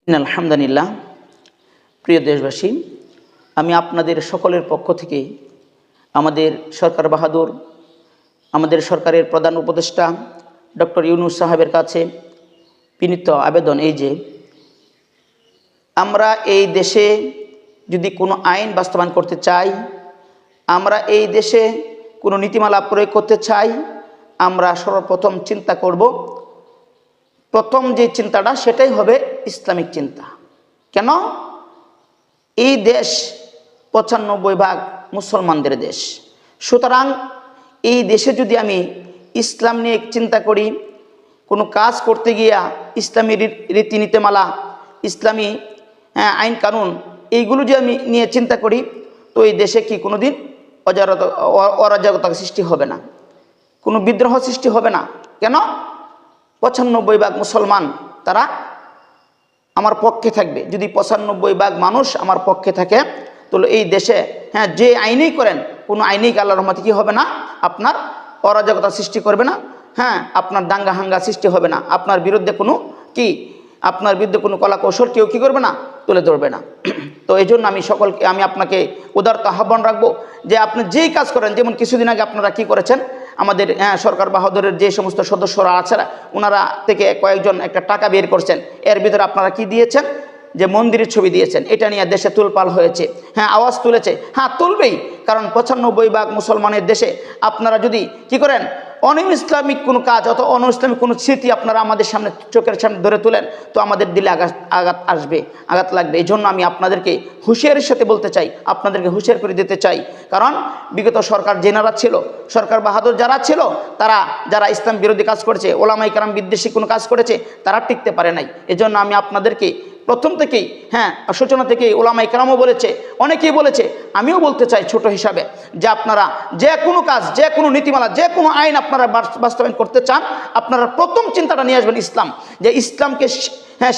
আলহামদুলিল্লাহ। প্রিয় দেশবাসী, আমি আপনাদের সকলের পক্ষ থেকে আমাদের সরকার বাহাদুর, আমাদের সরকারের প্রধান উপদেষ্টা ডক্টর ইউনূস সাহেবের কাছে বিনীত আবেদন এই যে, আমরা এই দেশে যদি কোনো আইন বাস্তবায়ন করতে চাই, আমরা এই দেশে কোনো নীতিমালা প্রয়োগ করতে চাই, আমরা সর্বপ্রথম চিন্তা করব, প্রথম যে চিন্তাটা সেটাই হবে ইসলামিক চিন্তা। কেন? এই দেশ ৯৫% মুসলমানদের দেশ। সুতরাং এই দেশে যদি আমি ইসলাম নিয়ে চিন্তা করি, কোনো কাজ করতে গিয়া ইসলামী রীতিনীতিমালা, ইসলামী আইন কানুন এইগুলো যে আমি নিয়ে চিন্তা করি, তো এই দেশে কি কোনো দিন অরাজকতা সৃষ্টি হবে না, কোনো বিদ্রোহ সৃষ্টি হবে না। কেন? ৯৫% মুসলমান তারা আমার পক্ষে থাকবে। যদি ৯৫% মানুষ আমার পক্ষে থাকে, তাহলে এই দেশে যে আইনেই করেন, কোনো আইনেই আল্লাহর রহমতে কি হবে না, আপনার অরাজকতা সৃষ্টি করবে না, আপনার দাঙ্গা হাঙ্গা সৃষ্টি হবে না, আপনার বিরুদ্ধে কোনো কোনো কলা কৌশল কেউ কি করবে না, তুলে ধরবে না। তো এই জন্য আমি আপনাকে উদারতা আহ্বান রাখবো যে আপনি যেই কাজ করেন, যেমন কিছুদিন আগে আপনারা কি করেছেন, আমাদের সরকার বাহাদুরের যে সমস্ত সদস্যরা আছে ওনারা থেকে কয়েকজন একটা টাকা বের করছেন, এর ভিতরে আপনারা কি দিয়েছেন, যে মন্দিরের ছবি দিয়েছেন। এটা নিয়ে দেশে তুলপাল হয়েছে, আওয়াজ তুলেছে, তুলবেই। কারণ ৯৫% মুসলমানের দেশে আপনারা যদি কি করেন, ইসলামিক কোনো কাজ অথবা ইসলামিক কোনো স্মৃতি আপনারা আমাদের সামনে, চোখের সামনে ধরে তুলেন, তো আমাদের দিলে আঘাত আসবে, আঘাত লাগবে। এই জন্য আমি আপনাদেরকে হুঁশিয়ারির সাথে বলতে চাই, আপনাদেরকে হুঁশিয়ার করে দিতে চাই। কারণ বিগত সরকার যেনারা ছিল, সরকার বাহাদুর যারা ছিল, যারা ইসলাম বিরোধী কাজ করেছে, ওলামায়ে কেরাম বিদ্বেষী কোনো কাজ করেছে, তারা টিকতে পারে নাই। এজন্য আমি আপনাদেরকে প্রথম থেকেই সূচনা থেকেই ওলামায়ে কেরামও বলেছে, অনেকেই বলেছে, আমিও বলতে চাই ছোট হিসাবে, যে আপনারা যে কোনো কাজ, যে কোনো নীতিমালা, যে কোনো আইন আপনারা বাস্তবায়ন করতে চান, আপনারা প্রথম চিন্তাটা নিয়ে আসবেন ইসলাম, যে ইসলামকে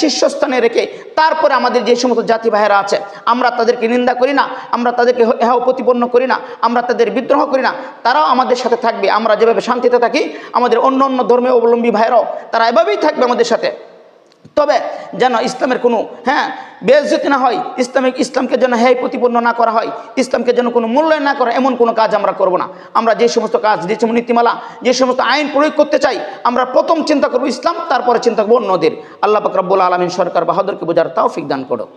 শীর্ষস্থানে রেখে তারপরে আমাদের যে সমস্ত জাতি ভাইয়েরা আছে, আমরা তাদেরকে নিন্দা করি না, আমরা তাদেরকে প্রতিপন্ন করি না, আমরা তাদের বিদ্রোহ করি না, তারাও আমাদের সাথে থাকবে। আমরা যেভাবে শান্তিতে থাকি, আমাদের অন্য অন্য ধর্মের অবলম্বী ভাইয়েরাও তারা এভাবেই থাকবে আমাদের সাথে। তবে যেন ইসলামের কোনো বেইজ্জতি না হয়, ইসলামকে যেন প্রতিপন্ন না করা হয়, ইসলামকে যেন কোনো মূল্যায়ন না করা, এমন কোনো কাজ আমরা করব না। আমরা যে সমস্ত কাজ, যে সমস্ত নীতিমালা, যে সমস্ত আইন প্রয়োগ করতে চাই, আমরা প্রথম চিন্তা করব ইসলাম, তারপরে চিন্তা করব অন্যদের। আল্লাহ পাক রব্বুল আলামিন সরকার বাহাদুরকে বোঝার তৌফিক দান করুক।